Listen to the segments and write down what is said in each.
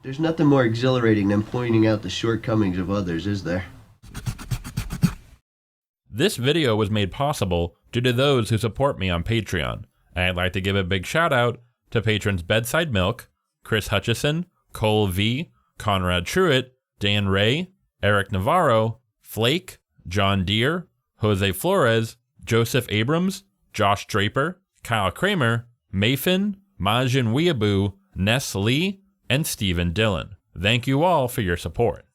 There's nothing more exhilarating than pointing out the shortcomings of others, is there? This video was made possible due to those who support me on Patreon. I'd like to give a big shout out to patrons Bedside Milk, Chris Hutchison, Cole V, Conrad Truitt, Dan Ray, Eric Navarro, Flake, John Deere, Jose Flores, Joseph Abrams, Josh Draper, Kyle Kramer, Mayfin, Majin Weeaboo, Ness Lee, and Stephen Dillon. Thank you all for your support.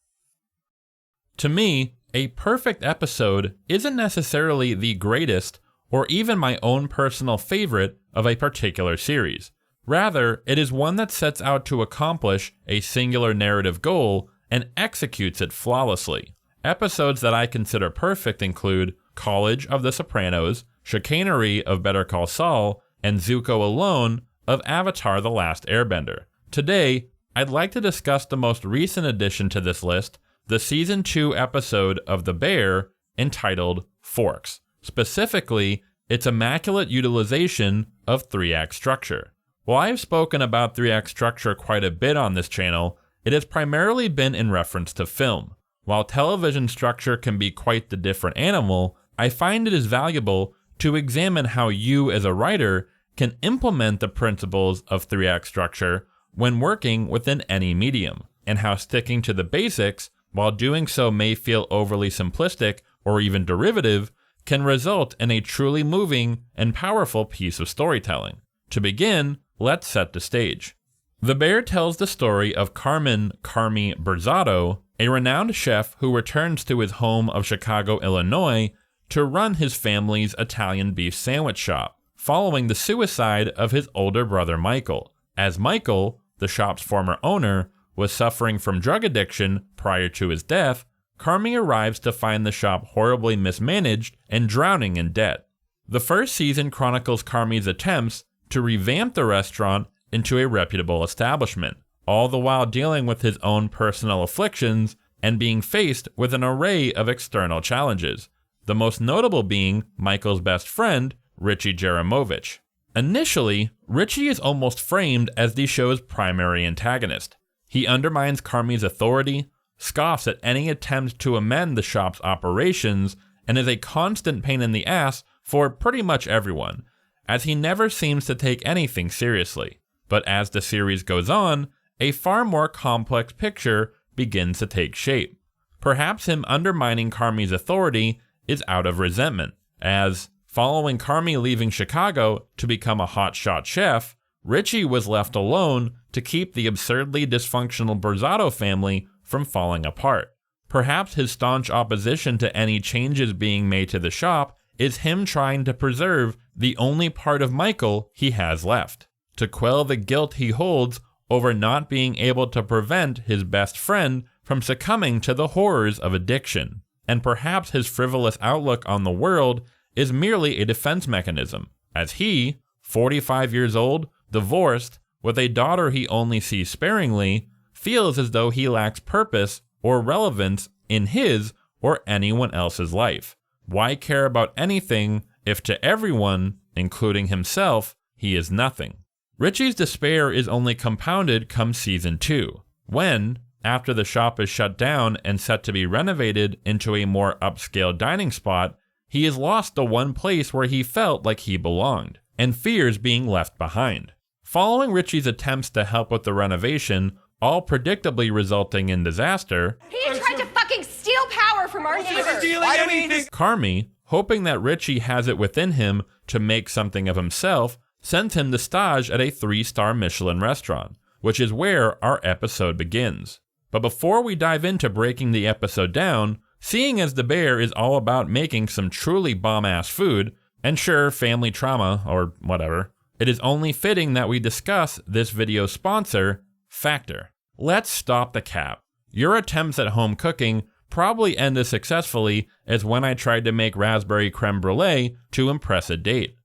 To me, a perfect episode isn't necessarily the greatest or even my own personal favorite of a particular series. Rather, it is one that sets out to accomplish a singular narrative goal and executes it flawlessly. Episodes that I consider perfect include College of the Sopranos, Chicanery of Better Call Saul, and Zuko Alone of Avatar The Last Airbender. Today, I'd like to discuss the most recent addition to this list, the Season 2 episode of The Bear entitled Forks, specifically its immaculate utilization of 3-act structure. While I've spoken about 3-act structure quite a bit on this channel, it has primarily been in reference to film. While television structure can be quite the different animal, I find it is valuable to examine how you as a writer can implement the principles of 3-act structure when working within any medium, and how sticking to the basics while doing so may feel overly simplistic or even derivative can result in a truly moving and powerful piece of storytelling. To begin, let's set the stage. The Bear tells the story of Carmine "Carmy" Berzato, a renowned chef who returns to his home of Chicago, Illinois, to run his family's Italian beef sandwich shop, following the suicide of his older brother Michael. As Michael, the shop's former owner, was suffering from drug addiction prior to his death, Carmy arrives to find the shop horribly mismanaged and drowning in debt. The first season chronicles Carmy's attempts to revamp the restaurant into a reputable establishment, all the while dealing with his own personal afflictions and being faced with an array of external challenges, the most notable being Michael's best friend, Richie Jaramovich. Initially, Richie is almost framed as the show's primary antagonist. He undermines Carmy's authority, scoffs at any attempt to amend the shop's operations, and is a constant pain in the ass for pretty much everyone, as he never seems to take anything seriously. But as the series goes on, a far more complex picture begins to take shape. Perhaps him undermining Carmy's authority is out of resentment, as, following Carmy leaving Chicago to become a hotshot chef, Richie was left alone to keep the absurdly dysfunctional Berzato family from falling apart. Perhaps his staunch opposition to any changes being made to the shop is him trying to preserve the only part of Michael he has left, to quell the guilt he holds over not being able to prevent his best friend from succumbing to the horrors of addiction. And perhaps his frivolous outlook on the world is merely a defense mechanism, as he, 45 years old, divorced, with a daughter he only sees sparingly, feels as though he lacks purpose or relevance in his or anyone else's life. Why care about anything if to everyone, including himself, he is nothing? Richie's despair is only compounded come season 2, when, after the shop is shut down and set to be renovated into a more upscale dining spot, he has lost the one place where he felt like he belonged, and fears being left behind. Following Richie's attempts to help with the renovation, all predictably resulting in disaster, he tried to fucking steal power from our neighbors. Carmy, hoping that Richie has it within him to make something of himself, sends him to stage at a 3-star Michelin restaurant, which is where our episode begins. But before we dive into breaking the episode down, seeing as The Bear is all about making some truly bomb-ass food, and sure, family trauma, or whatever, it is only fitting that we discuss this video's sponsor, Factor. Let's stop the cap. Your attempts at home cooking probably end as successfully as when I tried to make raspberry creme brulee to impress a date.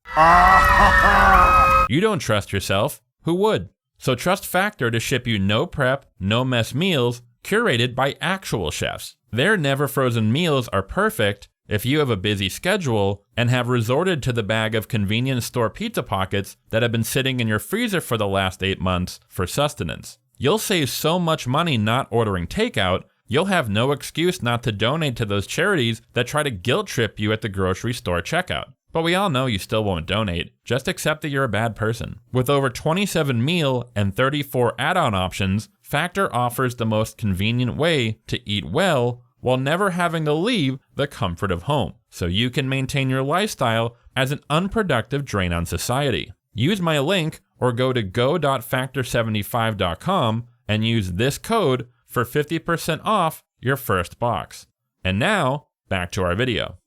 You don't trust yourself, who would? So trust Factor to ship you no prep, no mess meals curated by actual chefs. Their never frozen meals are perfect if you have a busy schedule and have resorted to the bag of convenience store pizza pockets that have been sitting in your freezer for the last 8 months for sustenance. You'll save so much money not ordering takeout, you'll have no excuse not to donate to those charities that try to guilt trip you at the grocery store checkout. But we all know you still won't donate, just accept that you're a bad person. With over 27 meal and 34 add-on options, Factor offers the most convenient way to eat well while never having to leave the comfort of home, so you can maintain your lifestyle as an unproductive drain on society. Use my link or go to go.factor75.com and use this code for 50% off your first box. And now, back to our video.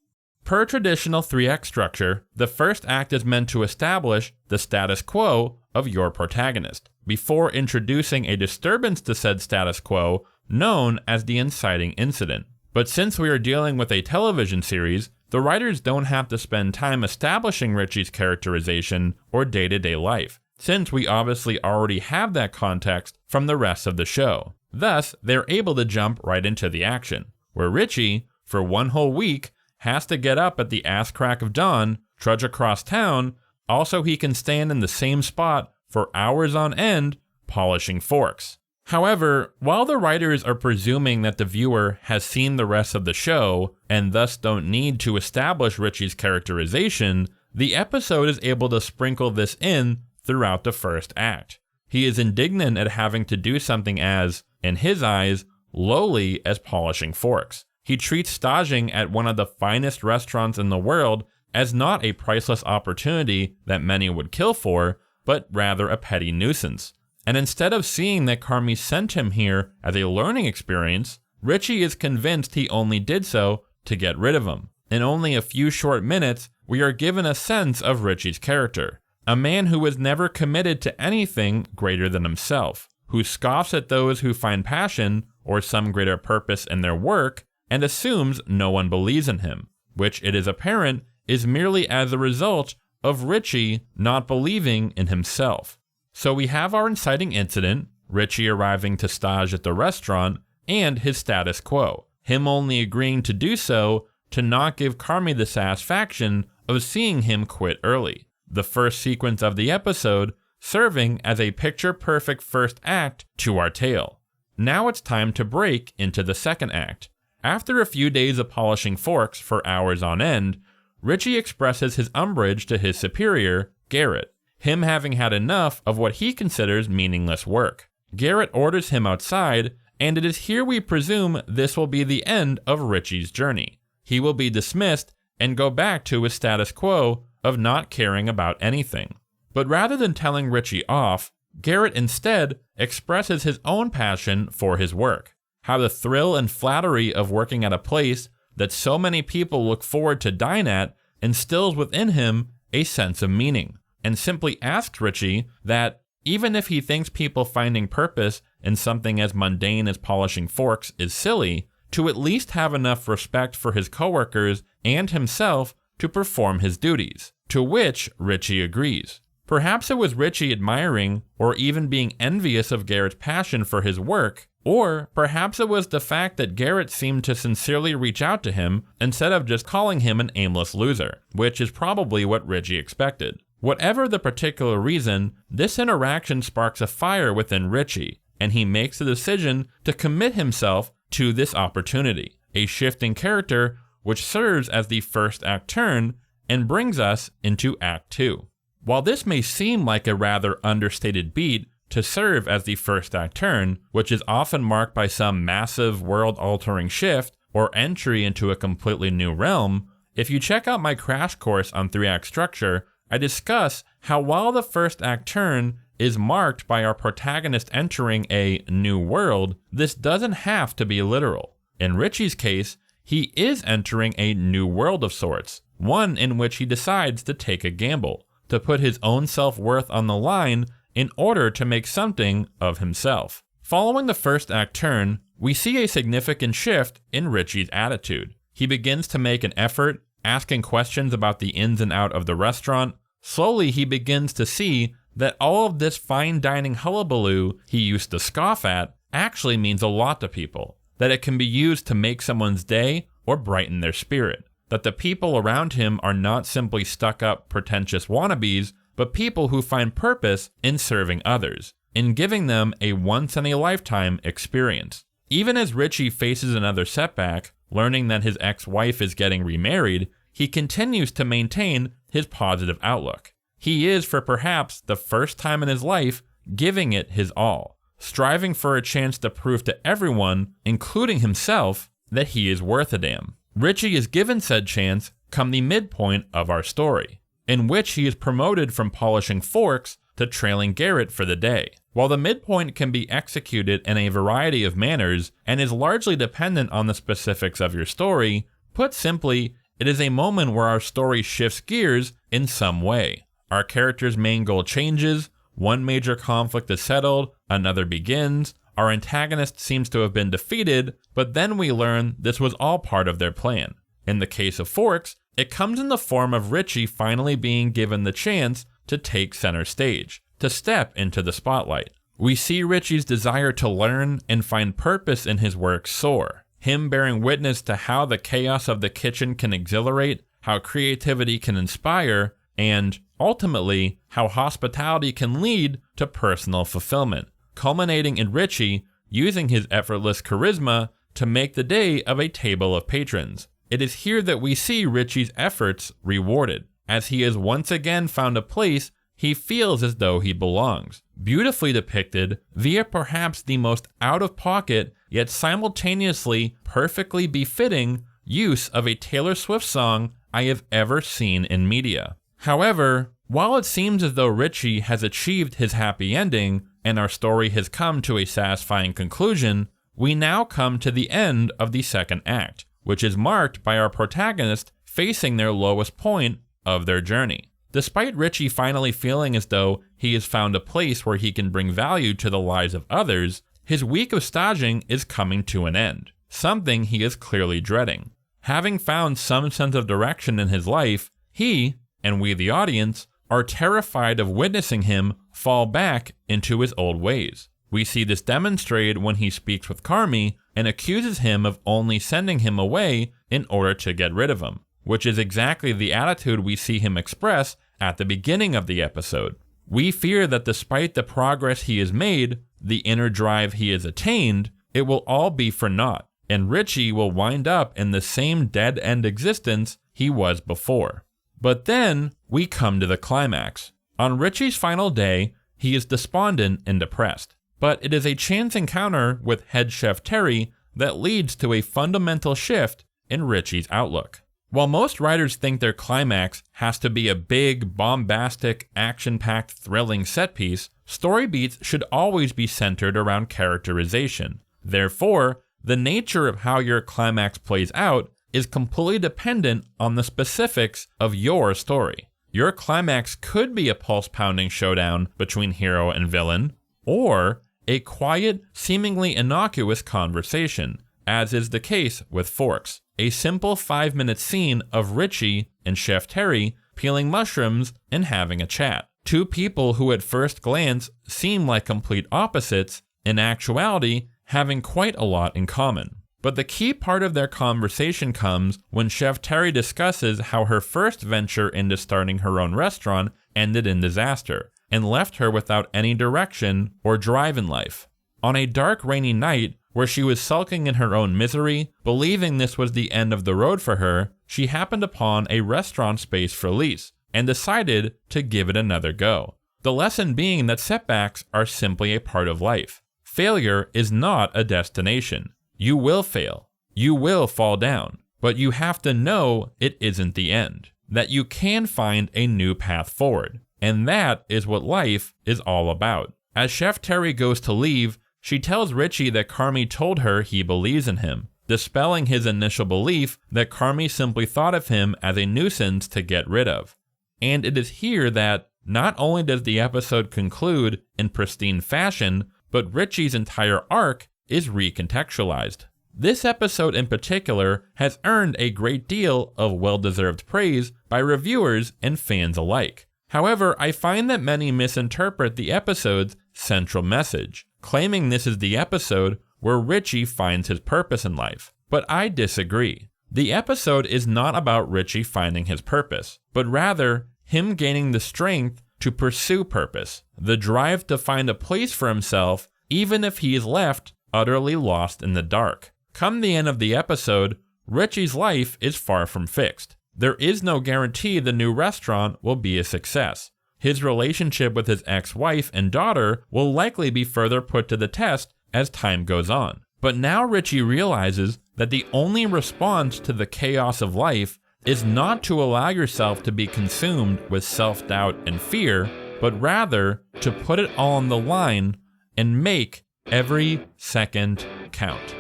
Per traditional 3-act structure, the first act is meant to establish the status quo of your protagonist, before introducing a disturbance to said status quo known as the inciting incident. But since we are dealing with a television series, the writers don't have to spend time establishing Richie's characterization or day-to-day life, since we obviously already have that context from the rest of the show. Thus, they're able to jump right into the action, where Richie, for one whole week, has to get up at the ass crack of dawn, trudge across town, also he can stand in the same spot for hours on end, polishing forks. However, while the writers are presuming that the viewer has seen the rest of the show, and thus don't need to establish Richie's characterization, the episode is able to sprinkle this in throughout the first act. He is indignant at having to do something as, in his eyes, lowly as polishing forks. He treats staging at one of the finest restaurants in the world as not a priceless opportunity that many would kill for, but rather a petty nuisance. And instead of seeing that Carmy sent him here as a learning experience, Richie is convinced he only did so to get rid of him. In only a few short minutes, we are given a sense of Richie's character. A man who was never committed to anything greater than himself, who scoffs at those who find passion or some greater purpose in their work, and assumes no one believes in him, which it is apparent is merely as a result of Richie not believing in himself. So we have our inciting incident, Richie arriving to stage at the restaurant, and his status quo, him only agreeing to do so to not give Carmy the satisfaction of seeing him quit early. The first sequence of the episode serving as a picture-perfect first act to our tale. Now it's time to break into the second act. After a few days of polishing forks for hours on end, Richie expresses his umbrage to his superior, Garrett, him having had enough of what he considers meaningless work. Garrett orders him outside, and it is here we presume this will be the end of Richie's journey. He will be dismissed and go back to his status quo of not caring about anything. But rather than telling Richie off, Garrett instead expresses his own passion for his work. How the thrill and flattery of working at a place that so many people look forward to dine at instills within him a sense of meaning, and simply asks Richie that, even if he thinks people finding purpose in something as mundane as polishing forks is silly, to at least have enough respect for his coworkers and himself to perform his duties, to which Richie agrees. Perhaps it was Richie admiring or even being envious of Garrett's passion for his work, or perhaps it was the fact that Garrett seemed to sincerely reach out to him instead of just calling him an aimless loser, which is probably what Richie expected. Whatever the particular reason, this interaction sparks a fire within Richie, and he makes the decision to commit himself to this opportunity, a shift in character which serves as the first act turn and brings us into Act 2. While this may seem like a rather understated beat to serve as the first act turn, which is often marked by some massive world-altering shift or entry into a completely new realm, if you check out my crash course on 3-act structure, I discuss how while the first act turn is marked by our protagonist entering a new world, this doesn't have to be literal. In Richie's case, he is entering a new world of sorts, one in which he decides to take a gamble, to put his own self-worth on the line in order to make something of himself. Following the first act turn, we see a significant shift in Richie's attitude. He begins to make an effort, asking questions about the ins and out of the restaurant. Slowly he begins to see that all of this fine dining hullabaloo he used to scoff at actually means a lot to people, that it can be used to make someone's day or brighten their spirit, that the people around him are not simply stuck-up, pretentious wannabes, but people who find purpose in serving others, in giving them a once-in-a-lifetime experience. Even as Richie faces another setback, learning that his ex-wife is getting remarried, he continues to maintain his positive outlook. He is, for perhaps the first time in his life, giving it his all, striving for a chance to prove to everyone, including himself, that he is worth a damn. Richie is given said chance come the midpoint of our story, in which he is promoted from polishing forks to trailing Garrett for the day. While the midpoint can be executed in a variety of manners and is largely dependent on the specifics of your story, put simply, it is a moment where our story shifts gears in some way. Our character's main goal changes, one major conflict is settled, another begins, our antagonist seems to have been defeated, but then we learn this was all part of their plan. In the case of Forks, it comes in the form of Richie finally being given the chance to take center stage, to step into the spotlight. We see Richie's desire to learn and find purpose in his work soar, him bearing witness to how the chaos of the kitchen can exhilarate, how creativity can inspire, and, ultimately, how hospitality can lead to personal fulfillment, culminating in Richie using his effortless charisma to make the day of a table of patrons. It is here that we see Richie's efforts rewarded, as he has once again found a place he feels as though he belongs, beautifully depicted via perhaps the most out-of-pocket yet simultaneously perfectly befitting use of a Taylor Swift song I have ever seen in media. However, while it seems as though Richie has achieved his happy ending and our story has come to a satisfying conclusion, we now come to the end of the second act, which is marked by our protagonist facing their lowest point of their journey. Despite Richie finally feeling as though he has found a place where he can bring value to the lives of others, his week of staging is coming to an end, something he is clearly dreading. Having found some sense of direction in his life, he, and we the audience, are terrified of witnessing him fall back into his old ways. We see this demonstrated when he speaks with Carmi and accuses him of only sending him away in order to get rid of him, which is exactly the attitude we see him express at the beginning of the episode. We fear that despite the progress he has made, the inner drive he has attained, it will all be for naught, and Richie will wind up in the same dead-end existence he was before. But then, we come to the climax. On Richie's final day, he is despondent and depressed. But it is a chance encounter with head chef Terry that leads to a fundamental shift in Richie's outlook. While most writers think their climax has to be a big, bombastic, action-packed, thrilling set piece, story beats should always be centered around characterization. Therefore, the nature of how your climax plays out is completely dependent on the specifics of your story. Your climax could be a pulse-pounding showdown between hero and villain, or a quiet, seemingly innocuous conversation, as is the case with Forks. A simple 5-minute scene of Richie and Chef Terry peeling mushrooms and having a chat. Two people who at first glance seem like complete opposites, in actuality having quite a lot in common. But the key part of their conversation comes when Chef Terry discusses how her first venture into starting her own restaurant ended in disaster, and left her without any direction or drive in life. On a dark, rainy night, where she was sulking in her own misery, believing this was the end of the road for her, she happened upon a restaurant space for lease, and decided to give it another go. The lesson being that setbacks are simply a part of life. Failure is not a destination. You will fail. You will fall down. But you have to know it isn't the end. That you can find a new path forward. And that is what life is all about. As Chef Terry goes to leave, she tells Richie that Carmi told her he believes in him, dispelling his initial belief that Carmi simply thought of him as a nuisance to get rid of. And it is here that not only does the episode conclude in pristine fashion, but Richie's entire arc is recontextualized. This episode in particular has earned a great deal of well-deserved praise by reviewers and fans alike. However, I find that many misinterpret the episode's central message, claiming this is the episode where Richie finds his purpose in life. But I disagree. The episode is not about Richie finding his purpose, but rather him gaining the strength to pursue purpose, the drive to find a place for himself even if he is left utterly lost in the dark. Come the end of the episode, Richie's life is far from fixed. There is no guarantee the new restaurant will be a success. His relationship with his ex-wife and daughter will likely be further put to the test as time goes on. But now Richie realizes that the only response to the chaos of life is not to allow yourself to be consumed with self-doubt and fear, but rather to put it all on the line and make every second count.